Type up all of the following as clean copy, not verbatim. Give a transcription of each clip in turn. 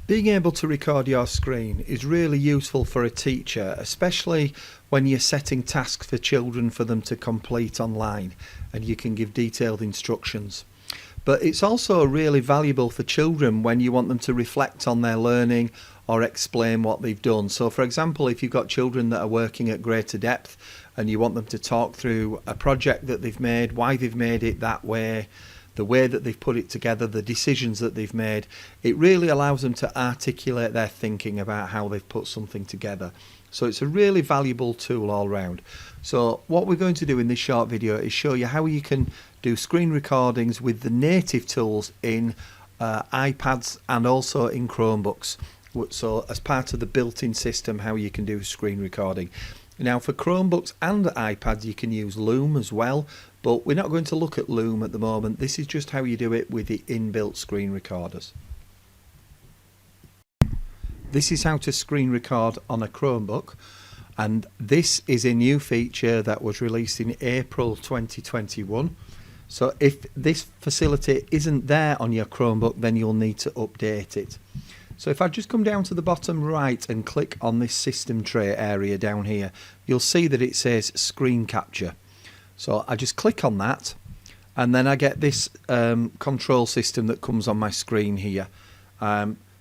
Being able to record your screen is really useful for a teacher, especially when you're setting tasks for children for them to complete online and you can give detailed instructions. But it's also really valuable for children when you want them to reflect on their learning or explain what they've done. So for example, if you've got children that are working at greater depth and you want them to talk through a project that they've made, why they've made it that way, the way that they've put it together, the decisions that they've made, it really allows them to articulate their thinking about how they've put something together. So it's a really valuable tool all round. So what we're going to do in this short video is show you how you can do screen recordings with the native tools in iPads and also in Chromebooks. So as part of the built-in system, how you can do screen recording. Now for Chromebooks and iPads you can use Loom as well, but we're not going to look at Loom at the moment. This is just how you do it with the inbuilt screen recorders. This is how to screen record on a Chromebook, and this is a new feature that was released in April 2021. So if this facility isn't there on your Chromebook, then you'll need to update it. So if I just come down to the bottom right and click on this system tray area down here, you'll see that it says screen capture. So I just click on that and then I get this control system that comes on my screen here.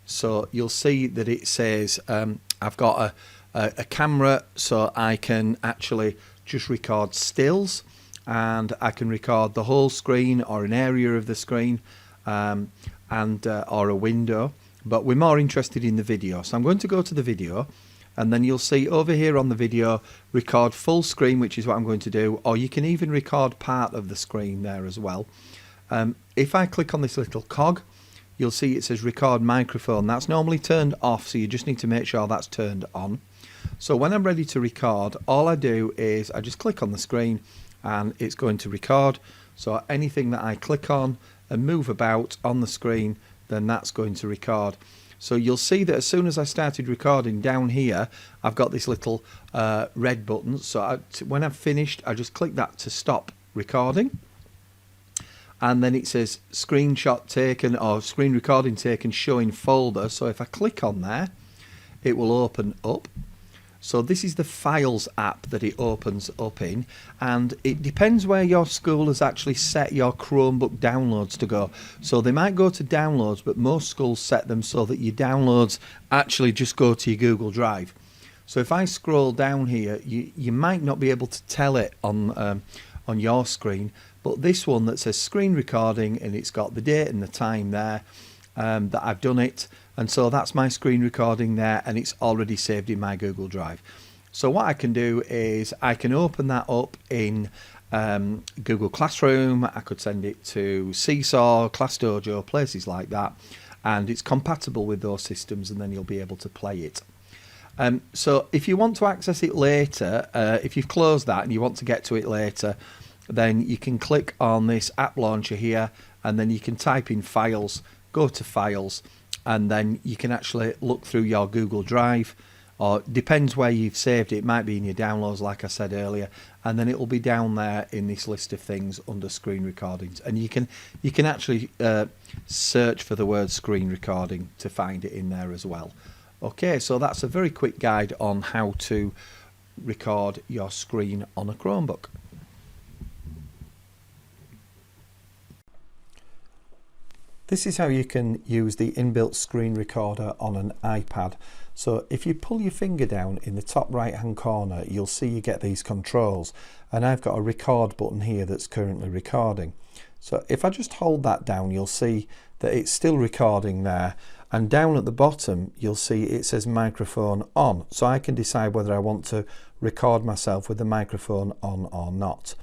So you'll see that it says I've got a camera, so I can actually just record stills, and I can record the whole screen or an area of the screen or a window. But we're more interested in the video, so I'm going to go to the video, and then you'll see over here on the video record full screen, which is what I'm going to do, or you can even record part of the screen there as well. If I click on this little cog, you'll see it says record microphone. That's normally turned off, so you just need to make sure that's turned on. So when I'm ready to record, all I do is I just click on the screen and it's going to record. So anything that I click on and move about on the screen, then that's going to record. So you'll see that as soon as I started recording down here, I've got this little red button. So when I've finished, I just click that to stop recording. And then it says screenshot taken or screen recording taken showing folder. So if I click on there, it will open up. So this is the Files app that it opens up in, and it depends where your school has actually set your Chromebook downloads to go. So they might go to downloads, but most schools set them so that your downloads actually just go to your Google Drive. So if I scroll down here, you might not be able to tell it on your screen, but this one that says screen recording, and it's got the date and the time there that I've done it. And so that's my screen recording there, and it's already saved in my Google Drive. So what I can do is I can open that up in Google Classroom. I could send it to Seesaw, ClassDojo, places like that, and it's compatible with those systems, and then you'll be able to play it. So if you want to access it later, if you've closed that and you want to get to it later, then you can click on this app launcher here, and then you can type in Files, go to Files, and then you can actually look through your Google Drive, or depends where you've saved it. It might be in your downloads, like I said earlier, and then it will be down there in this list of things under screen recordings. And you can actually search for the word screen recording to find it in there as well. Okay, so that's a very quick guide on how to record your screen on a Chromebook. This is how you can use the inbuilt screen recorder on an iPad. So if you pull your finger down in the top right hand corner, you'll see you get these controls, and I've got a record button here that's currently recording. So if I just hold that down, you'll see that it's still recording there, and down at the bottom you'll see it says microphone on, so I can decide whether I want to record myself with the microphone on or not.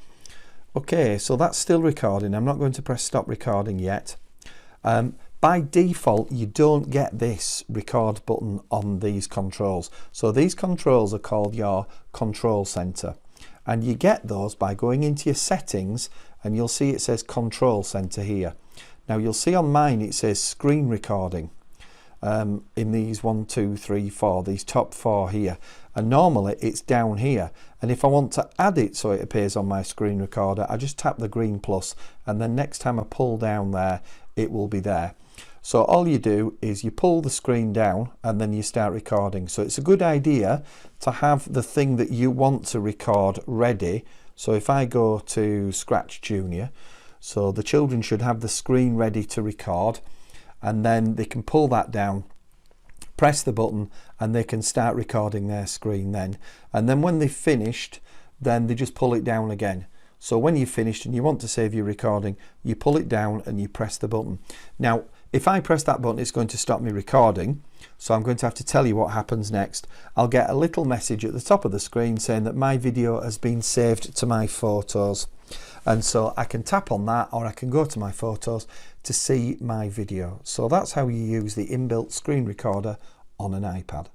Okay, so that's still recording. I'm not going to press stop recording yet. By default, you don't get this record button on these controls. So these controls are called your control center, and you get those by going into your settings, and you'll see it says control center here. Now you'll see on mine it says screen recording in these 1, 2, 3, 4, these top 4 here, and normally it's down here. And if I want to add it so it appears on my screen recorder, I just tap the green plus, and then next time I pull down there, it will be there. So all you do is you pull the screen down and then you start recording. So it's a good idea to have the thing that you want to record ready. So if I go to Scratch Junior, so the children should have the screen ready to record, and then they can pull that down, press the button, and they can start recording their screen then. And then when they've finished, then they just pull it down again. So when you've finished and you want to save your recording, you pull it down and you press the button. Now, if I press that button, it's going to stop me recording. So I'm going to have to tell you what happens next. I'll get a little message at the top of the screen saying that my video has been saved to my photos. And so I can tap on that, or I can go to my photos to see my video. So that's how you use the inbuilt screen recorder on an iPad.